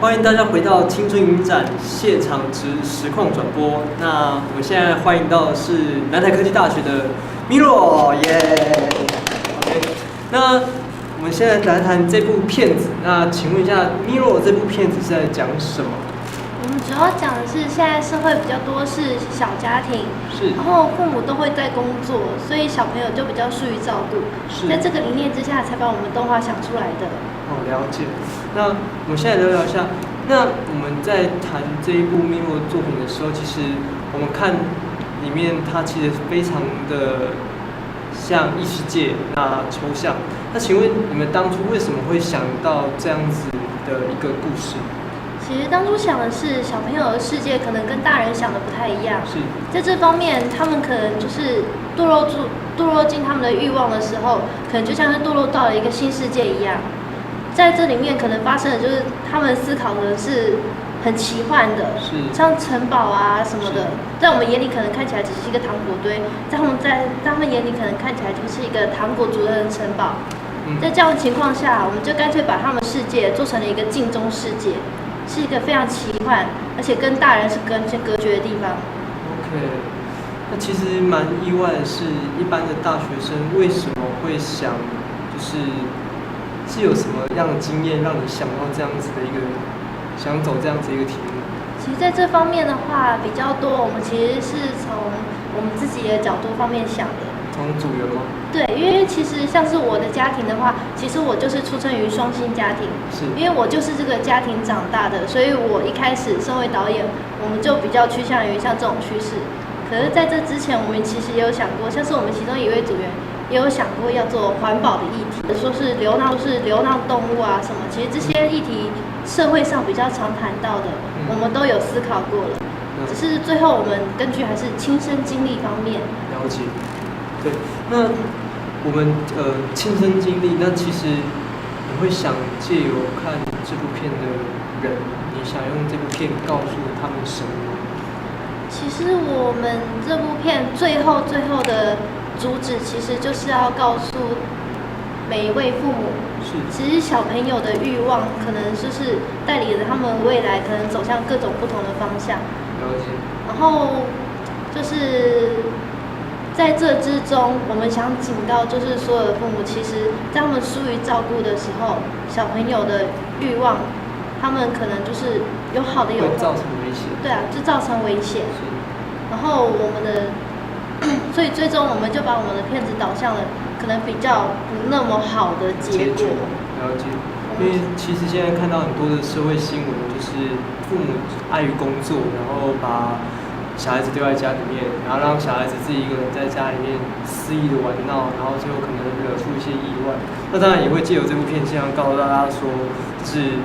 欢迎大家回到青春影展现场实况转播。那我们现在欢迎到的是南台科技大学的米洛，耶 ！OK， 那我们现在来谈这部片子。那请问一下，米洛这部片子是在讲什么？我们主要讲的是现在社会比较多是小家庭，是，然后父母都会在工作，所以小朋友就比较疏于照顾。是，在这个理念之下，才把我们动画想出来的。哦，了解。那我们现在聊一下。那我们在谈这一部米洛作品的时候，其实我们看里面，它其实非常的像异世界，那抽象。那请问你们当初为什么会想到这样子的一个故事？其实当初想的是，小朋友的世界可能跟大人想的不太一样。是，在这方面，他们可能就是堕落进他们的欲望的时候，可能就像是堕落到了一个新世界一样。在这里面可能发生的就是他们思考的是很奇幻的，像城堡啊什么的，在我们眼里可能看起来只是一个糖果堆，在他们眼里可能看起来就是一个糖果组成的城堡。在这样的情况下，我们就干脆把他们世界做成了一个镜中世界，是一个非常奇幻，而且跟大人是完全隔绝的地方。OK， 那其实蛮意外的是，一般的大学生为什么会想是有什么样的经验让你想到这样子的一个，想走这样子一个题目？其实在这方面的话比较多，我们其实是从我们自己的角度方面想的。从组员吗？对，因为其实像是我的家庭的话，其实我就是出生于双薪家庭，因为我就是这个家庭长大的，所以我一开始身为导演，我们就比较趋向于像这种趋势。可是在这之前，我们其实也有想过，像是我们其中一位组员也有想过要做环保的议题，说是流浪动物啊什么。其实这些议题社会上比较常谈到的，我们都有思考过了。只是最后我们根据还是亲身经历方面了解。对，那我们亲身经历，那其实你会想借由看这部片的人，你想用这部片告诉他们什么？其实我们这部片最后的主旨，其实就是要告诉每一位父母，其实小朋友的欲望可能就是带领着他们未来可能走向各种不同的方向。了解。然后就是在这之中，我们想警告，就是所有的父母，其实在他们疏于照顾的时候，小朋友的欲望，他们可能就是有好的有坏，会造成危险。对啊，就造成危险。然后所以最终我们就把我们的片子导向了可能比较不那么好的结果。了解。因为其实现在看到很多的社会新闻，就是父母碍于工作，然后把小孩子丢在家里面，然后让小孩子自己一个人在家里面肆意的玩闹，然后最后可能惹出一些意外。那当然也会借由这部片，希望告诉大家说，就是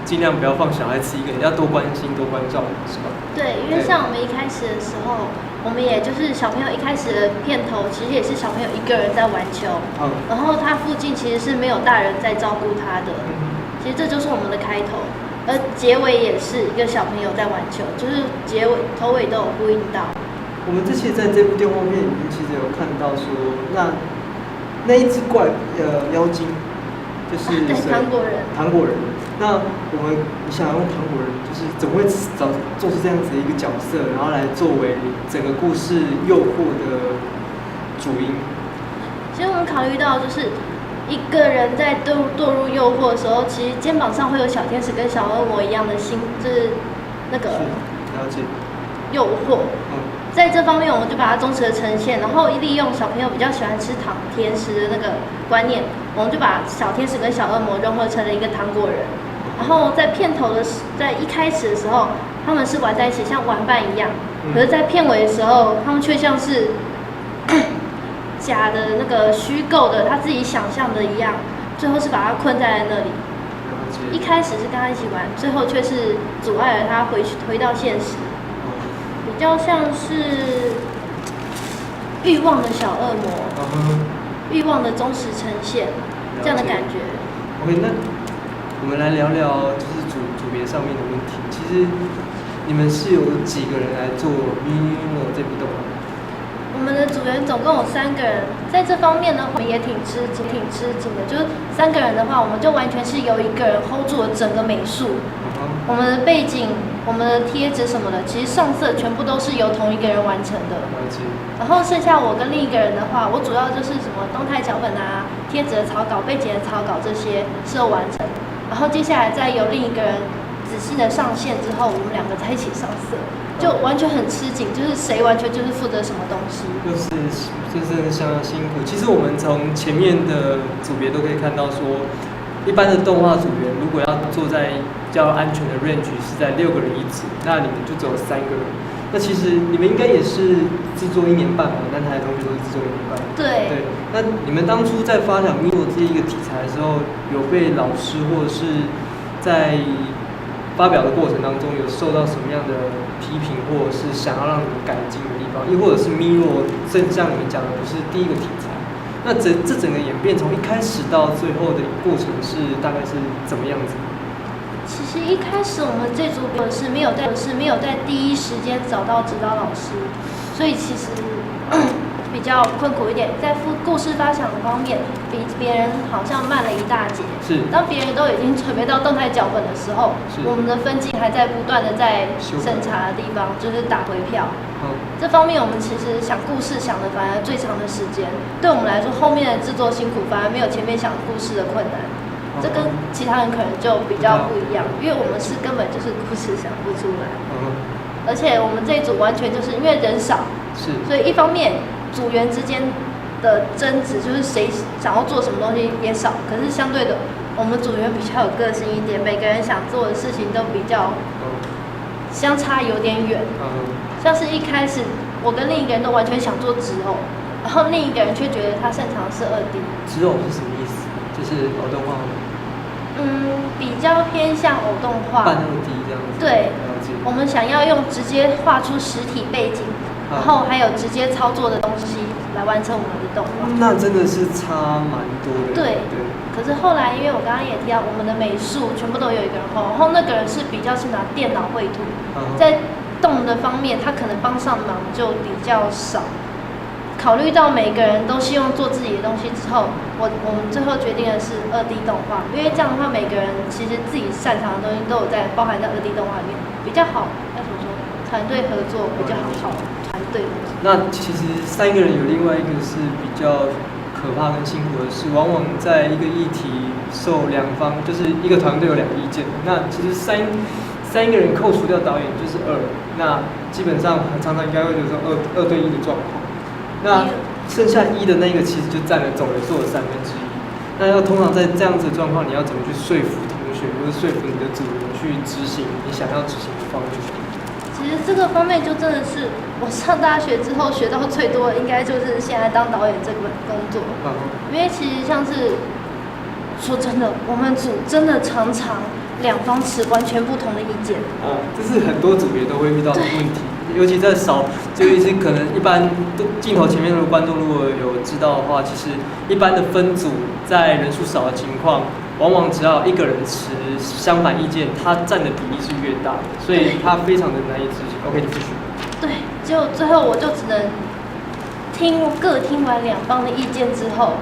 尽量不要放小孩子一个人，要多关心、多关照，是吧？对，因为像我们一开始的时候，我们也就是小朋友一开始的片头，其实也是小朋友一个人在玩球，然后他附近其实是没有大人在照顾他的，其实这就是我们的开头。而结尾也是一个小朋友在玩球，就是结尾、头尾都有呼应到。我们之前在这部电画片里面，其实有看到说，那一只妖精，就是对糖果人。糖果人。那你想用糖果人，就是怎么会做出这样子的一个角色，然后来作为整个故事诱惑的主因？其实我们考虑到就是一个人在堕入诱惑的时候，其实肩膀上会有小天使跟小恶魔一样的心，就是那个了解诱惑。在这方面，我们就把它忠实的呈现，然后利用小朋友比较喜欢吃甜食的那个观念，我们就把小天使跟小恶魔融合成了一个糖果人。然后在片头在一开始的时候，他们是玩在一起，像玩伴一样。可是，在片尾的时候，他们却像是假的那个虚构的，他自己想象的一样，最后是把他困在那里。一开始是跟他一起玩，最后却是阻碍了他回到现实，比较像是欲望的小恶魔，欲望的忠实呈现，这样的感觉。OK， 那我们来聊聊就是组别上面的问题。其实你们是有几个人来做《米洛》这部动画？我们的组员总共有3个人，在这方面呢，我们也挺吃紧的。就是3个人的话，我们就完全是由一个人 hold 住了整个美术，我们的背景、我们的贴纸什么的，其实上色全部都是由同一个人完成的。然后剩下我跟另一个人的话，我主要就是什么动态脚本啊、贴纸的草稿、背景的草稿这些是有完成。然后接下来再由另一个人仔细的上线之后，我们两个在一起上色，就完全很吃紧，就是谁完全就是负责什么东西。就是相当辛苦。其实我们从前面的组别都可以看到说。一般的动画组员如果要坐在比较安全的 range 是在6个人一组，那你们就只有3个人。那其实你们应该也是制作1年半嘛，南台的同学都是制作1年半。对。那你们当初在发想 Miro 这一个题材的时候，有被老师或者是在发表的过程当中有受到什么样的批评，或者是想要让你们改进的地方，又或者是 Miro 正像你们讲的不是第一个题材？那这整个演变从一开始到最后的过程是大概是怎么样子？其实一开始我们这组是没有在第一时间找到指导老师，所以其实比较困苦一点，在故事发想的方面比别人好像慢了一大截。是。当别人都已经准备到动态脚本的时候，我们的分镜还在不断的在审查的地方，就是打回票。这方面我们其实想故事想的反而最长的时间，对我们来说后面的制作辛苦反而没有前面想故事的困难。这跟其他人可能就比较不一样，因为我们是根本就是故事想不出来。而且我们这一组完全就是因为人少，所以一方面组员之间的争执就是谁想要做什么东西也少，可是相对的我们组员比较有个性一点，每个人想做的事情都比较相差有点远。像是一开始我跟另一个人都完全想做直偶，然后另一个人却觉得他擅长的是2D。直偶是什么意思？就是偶动画吗？比较偏向偶动画。半2D这样子。对。我们想要用直接画出实体背景，然后还有直接操作的东西来完成我们的动画。那真的是差蛮多的。对。可是后来，因为我刚刚也提到，我们的美术全部都有一个人画，然后那个人是比较是拿电脑绘图，在动的方面，他可能帮上忙就比较少。考虑到每个人都希望做自己的东西之后，我们最后决定的是2D 动画，因为这样的话，每个人其实自己擅长的东西都有在包含在2D 动画里面，比较好。要怎么说？团队合作比较好，团队。那其实3个人有另外一个是比较可怕跟辛苦的是，往往在一个议题受两方，就是一个团队有2个意见，那其实三个人扣除掉导演就是2，那基本上常常应该会有说2对1的状况。那剩下1的那个其实就占了总人数的1/3。那要通常在这样子的状况，你要怎么去说服同学，或者说服你的组员去执行你想要执行的方面？其实这个方面就真的是我上大学之后学到最多的，应该就是现在当导演这个工作。因为其实像是说真的，我们组真的常常两方持完全不同的意见。这是很多组别都会遇到的问题。尤其在就是可能一般镜头前面的观众如果有知道的话，其实一般的分组在人数少的情况，往往只要一个人持相反意见，他占的比例是越大的，所以他非常的难以执行。OK， 你继续。对，就最后我就只能各听完两方的意见之后，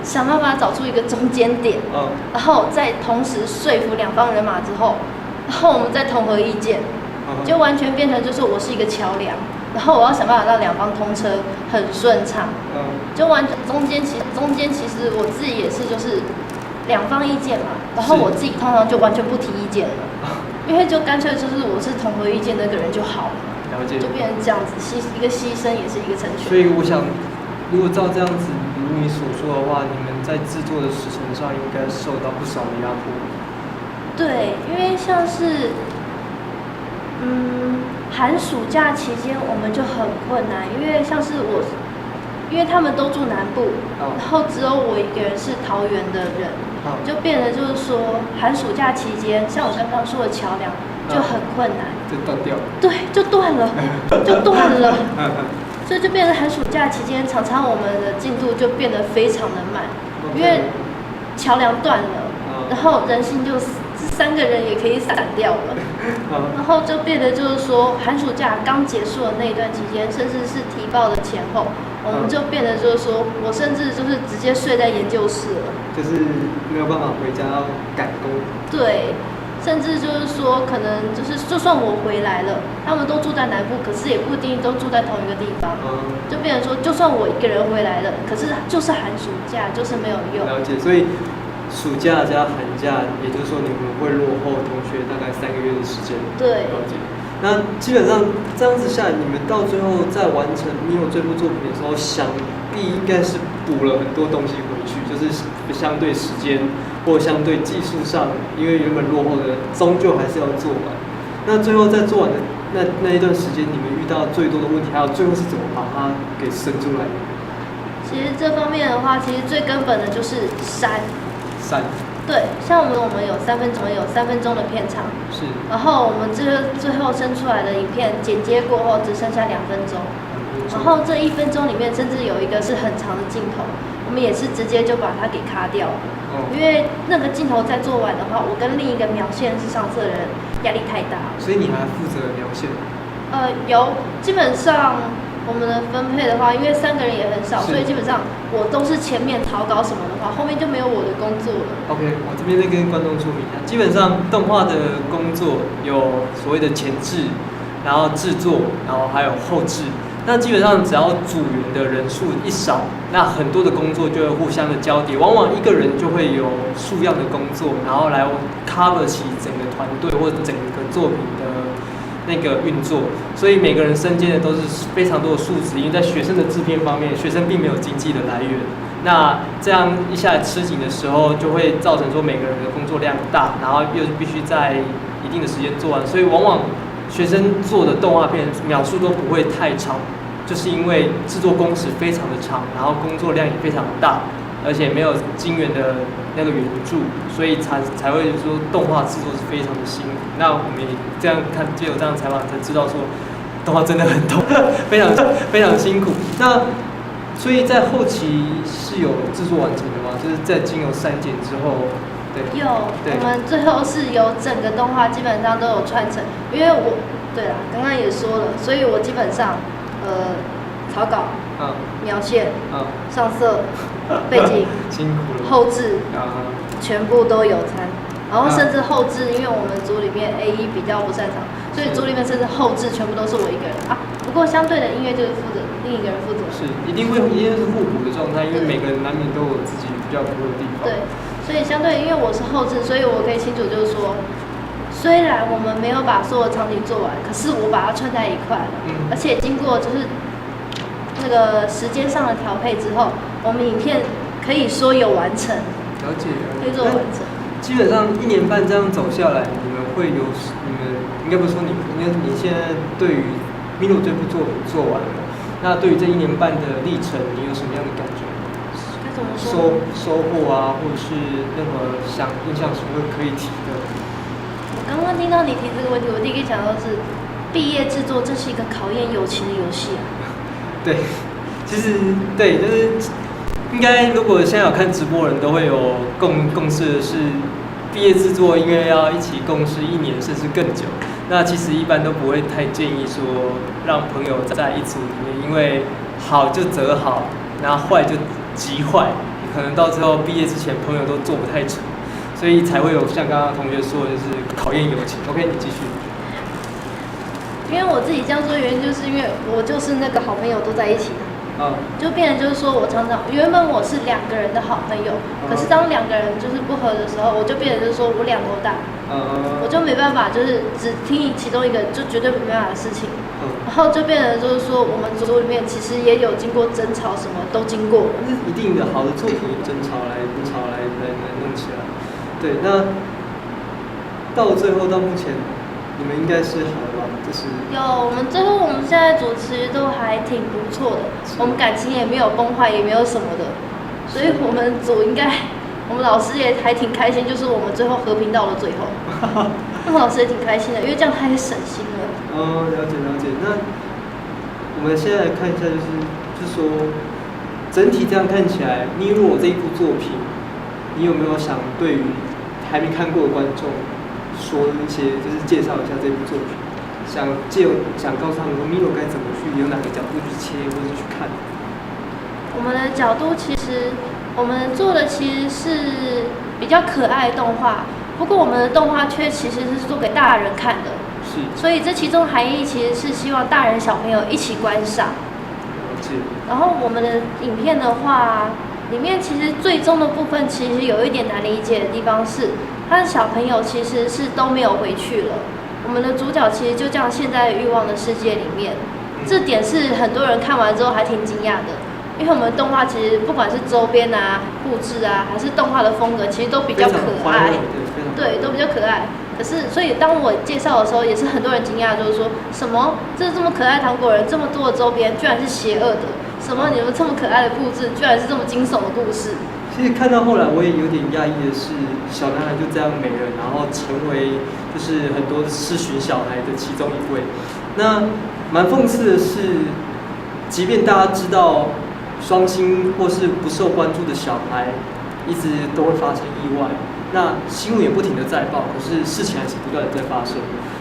想办法找出一个中间点，然后再同时说服两方人马之后，然后我们再统合意见。就完全变成就是我是一个桥梁，然后我要想办法让两方通车很顺畅。就中间其实我自己也是就是两方意见嘛，然后我自己通常就完全不提意见了，因为就干脆就是我是统合意见那个人就好了。了解。就变成这样子，一个牺牲也是一个成全。所以我想，如果照这样子，如你所说的话，你们在制作的时程上应该受到不少的压迫。对，因为像是。寒暑假期间我们就很困难，因为像是因为他们都住南部，然后只有我一个人是桃园的人，就变得就是说寒暑假期间，像我刚刚说的桥梁就很困难，就断掉了。对，就断了，所以就变成寒暑假期间，常常我们的进度就变得非常的慢，因为桥梁断了，然后人性就3个人也可以散掉了，然后就变得就是说寒暑假刚结束的那一段期间，甚至是提报的前后，我们就变得就是说我甚至就是直接睡在研究室了，就是没有办法回家要赶工。对，甚至就是说，可能就算我回来了，他们都住在南部，可是也不一定都住在同一个地方。就变成说，就算我一个人回来了，可是就是寒暑假就是没有用。了解，所以暑假加寒假，也就是说你们会落后同学大概3个月的时间。对。了解。那基本上这样子下来，你们到最后在完成Milo这部作品的时候，想必应该是补了很多东西回去，就是相对时间或相对技术上，因为原本落后的，终究还是要做完。那最后在做完的那一段时间，你们遇到最多的问题，还有最后是怎么把它给生出来的？其实这方面的话，其实最根本的就是删。对，像我们有3分钟的片长，是。然后我们最后生出来的影片剪接过后只剩下2分钟，然后这1分钟里面甚至有一个是很长的镜头，我们也是直接就把它给卡掉了。因为那个镜头再做完的话，我跟另一个描线是上色的人压力太大。所以你还负责描线？有，基本上。我们的分配的话，因为3个人也很少，所以基本上我都是前面草稿什么的话，后面就没有我的工作了。OK， 我这边再跟观众说明一下，基本上动画的工作有所谓的前置，然后制作，然后还有后置。那基本上只要组员的人数一少，那很多的工作就会互相的交叠，往往一个人就会有数样的工作，然后来 cover 起整个团队或者整个作品的那个运作，所以每个人身兼的都是非常多的数值，因为在学生的制片方面，学生并没有经济的来源。那这样一下来吃紧的时候，就会造成说每个人的工作量大，然后又必须在一定的时间做完，所以往往学生做的动画片秒数都不会太长，就是因为制作工时非常的长，然后工作量也非常的大，而且没有金源的那个援助，所以才会说动画制作是非常的辛苦。那我们也这样看，藉由这样采访才知道说，动画真的很痛，非常辛苦。那所以在后期是有制作完成的吗？就是在经由删减之后，对。有，我们最后是有整个动画基本上都有串成，因为对啦，刚刚也说了，所以我基本上草稿。描线、上色、背景、辛苦了，后置，全部都有参。然后甚至后置，因为我们组里面 A1 比较不擅长，所以组里面甚至后置全部都是我一个人啊。不过相对的音乐就是负责另一个人负责。是，一定是互补的状态，因为每个人难免都有自己比较不会的地方。对，所以相对因为我是后置，所以我可以清楚就是说，虽然我们没有把所有场景做完，可是我把它串在一块了，而且经过就是那个时间上的调配之后，我们影片可以说有完成。了解。可以做完成。基本上1年半这样走下来，你们应该不是说你现在对于Milo这部作品做完了，那对于这1年半的历程，你有什么样的感觉？该怎么说？收获啊，或者是任何印象深刻可以提的。我刚刚听到你提这个问题，我第一个想到是毕业制作，这是一个考验友情的游戏啊。对，其实对，就是应该如果现在有看直播的人都会有共识的是，毕业制作因为要一起共事1年甚至更久，那其实一般都不会太建议说让朋友在一组里面，因为好就择好，然后坏就极坏，可能到最后毕业之前朋友都做不太成，所以才会有像刚刚同学说的，就是考验友情。OK， 你继续。因为我自己这样说的原因，就是因为我就是那个好朋友都在一起的，就变成就是说我常常原本我是2个人的好朋友，可是当2个人就是不合的时候，我就变成就是说我2头大，我就没办法就是只听其中一个，就绝对没办法的事情，然后就变成就是说我们组里面其实也有经过争吵，什么都经过。那一定的好的作品争吵来弄起来，对，那到最后到目前。你们应该是好的吧？就是有，我们现在组其实都还挺不错的，我们感情也没有崩坏，也没有什么的，所以我们组应该，我们老师也还挺开心，就是我们最后和平到了最后，我们老师也挺开心的，因为这样他也省心了。了解。那我们现在来看一下，就是说整体这样看起来，Milo这一部作品，你有没有想对于还没看过的观众？说一些就是介绍一下这部作品，想告诉他们说Milo该怎么去，有哪个角度去切或者去看。我们的角度其实我们做的其实是比较可爱的动画，不过我们的动画却其实是做给大人看的，是，所以这其中含义其实是希望大人小朋友一起观赏。了解。然后我们的影片的话，里面其实最终的部分其实有一点难理解的地方是，他的小朋友其实是都没有回去了。我们的主角其实就这样陷在欲望的世界里面，这点是很多人看完之后还挺惊讶的。因为我们的动画其实不管是周边啊、布置啊，还是动画的风格，其实都比较可爱，对，都比较可爱。可是，所以当我介绍的时候，也是很多人惊讶，就是说什么这么可爱糖果人，这么多的周边，居然是邪恶的；什么你们这么可爱的布置，居然是这么惊悚的故事。其实看到后来，我也有点讶异的是，小男孩就这样没了，然后成为就是很多视寻小孩的其中一位。那蛮讽刺的是，即便大家知道双亲或是不受关注的小孩，一直都会发生意外。那新闻也不停的在报，可是事情还是不断的在发生。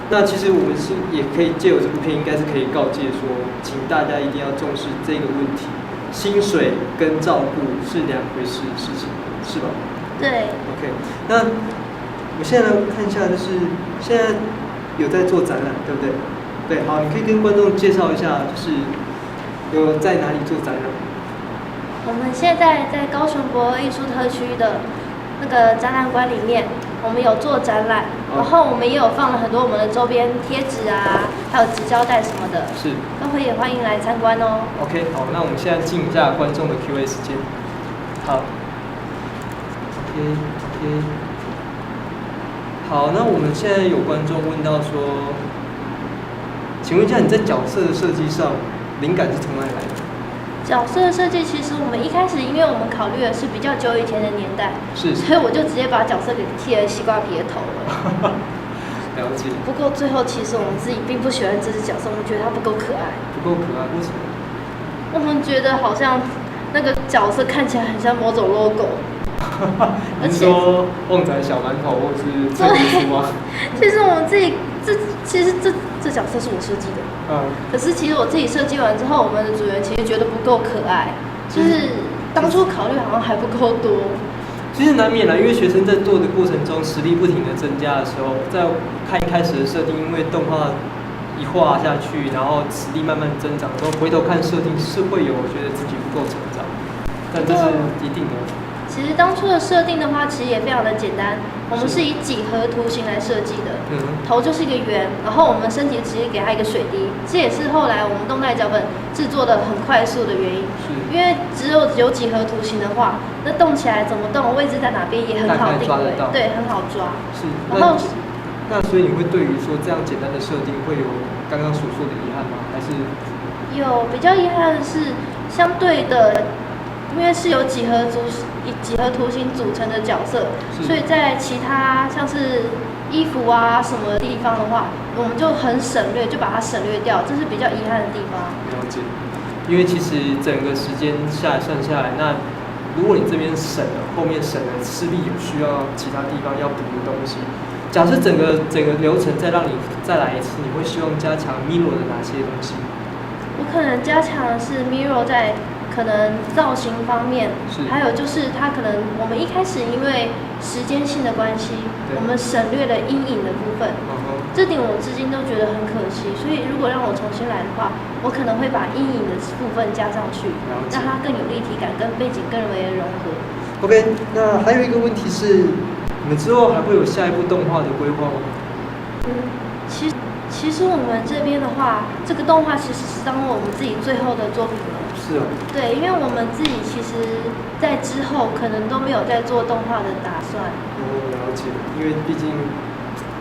那其实我们是也可以借由这部片，应该是可以告诫说，请大家一定要重视这个问题。薪水跟照顾是两回事的事情，是吧？对。OK， 那我现在来看一下，就是现在有在做展览，对不对？对，好，你可以跟观众介绍一下，就是有在哪里做展览？我们现在在高雄博尔艺术特区的那个展览馆里面，我们有做展览，然后我们也有放了很多我们的周边贴纸啊，还有纸胶带什么的，是，都会也欢迎来参观哦。OK， 好，那我们现在进一下观众的 Q&A 时间。好 ，OK， 好，那我们现在有观众问到说，请问一下你在角色的设计上，灵感是从哪里来的？角色的设计其实我们一开始，因为我们考虑的是比较久以前的年代，是，所以我就直接把角色给剃了西瓜皮的头了。了解。不过最后其实我们自己并不喜欢这只角色，我们觉得它不够可爱。不够可爱，为什么？我们觉得好像那个角色看起来很像某种 logo。你是说旺仔小馒头，或是这个吗？其实我们自己其实这角色是我设计的。可是其实我自己设计完之后，我们的组员其实觉得不够可爱，就是当初考虑好像还不够多。其实难免啦，因为学生在做的过程中，实力不停的增加的时候，在看一开始的设定，因为动画一画下去，然后实力慢慢增长之后，回头看设定是会有觉得自己不够成长，但这是一定的。其实当初的设定的话，其实也非常的简单，我们是以几何图形来设计的，头就是一个圆，然后我们身体直接给它一个水滴，这也是后来我们动态脚本制作的很快速的原因。因为只有几何图形的话，那动起来怎么动，位置在哪边也很好定位，对，很好抓。是。然后，那所以你会对于说这样简单的设定会有刚刚所说的遗憾吗？还是？有比较遗憾的是，相对的。因为是由几何图形组成的角色，所以在其他像是衣服啊什么地方的话，我们就很省略，就把它省略掉，这是比较遗憾的地方。了解，因为其实整个时间算下来，那如果你这边省了，后面省了，势必有需要其他地方要补的东西。假设整个流程再让你再来一次，你会希望加强 Miro 的哪些东西？我可能加强的是 Miro 在可能造型方面，还有就是它可能我们一开始因为时间性的关系，我们省略了阴影的部分，这点我至今都觉得很可惜。所以如果让我重新来的话，我可能会把阴影的部分加上去，让它更有立体感，跟背景更为融合。OK， 那还有一个问题是，你们之后还会有下一部动画的规划吗？其实我们这边的话，这个动画其实是当我们自己最后的作品了。是啊。对，因为我们自己其实，在之后可能都没有在做动画的打算。了解，因为毕竟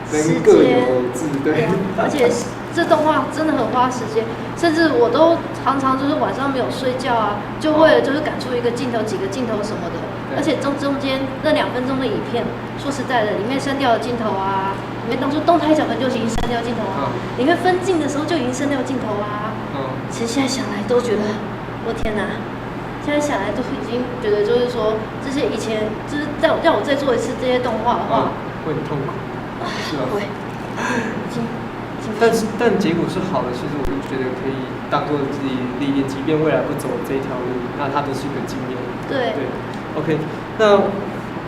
人各有志，对。而且这动画真的很花时间，甚至我都常常就是晚上没有睡觉啊，就为了就是赶出一个镜头、几个镜头什么的。而且中间那2分钟的影片，说实在的，里面删掉的镜头啊，里面当初动态脚本就已经删掉镜头啊，里面分镜的时候就已经删掉镜头啊。其实现在想来都觉得，我天哪！现在想来都已经觉得就是说，这些以前就是让我再做一次这些动画的话，会很痛苦，是吧？会。但结果是好的，其实我就觉得可以当做自己历练，即便未来不走这一条路，那它都是一个经验。对。OK， 那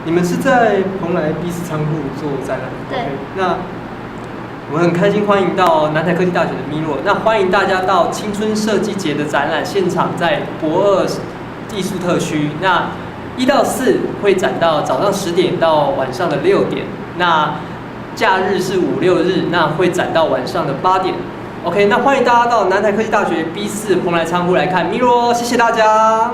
你们是在蓬莱 B4仓库做展览？对。Okay, 那我们很开心欢迎到南台科技大学的米洛，那欢迎大家到青春设计节的展览现场，在博二艺术特区。那1到4会展到早上10点到晚上的6点，那假日是5、6日，那会展到晚上的8点。OK， 那欢迎大家到南台科技大学 B4蓬莱仓库来看米洛，谢谢大家。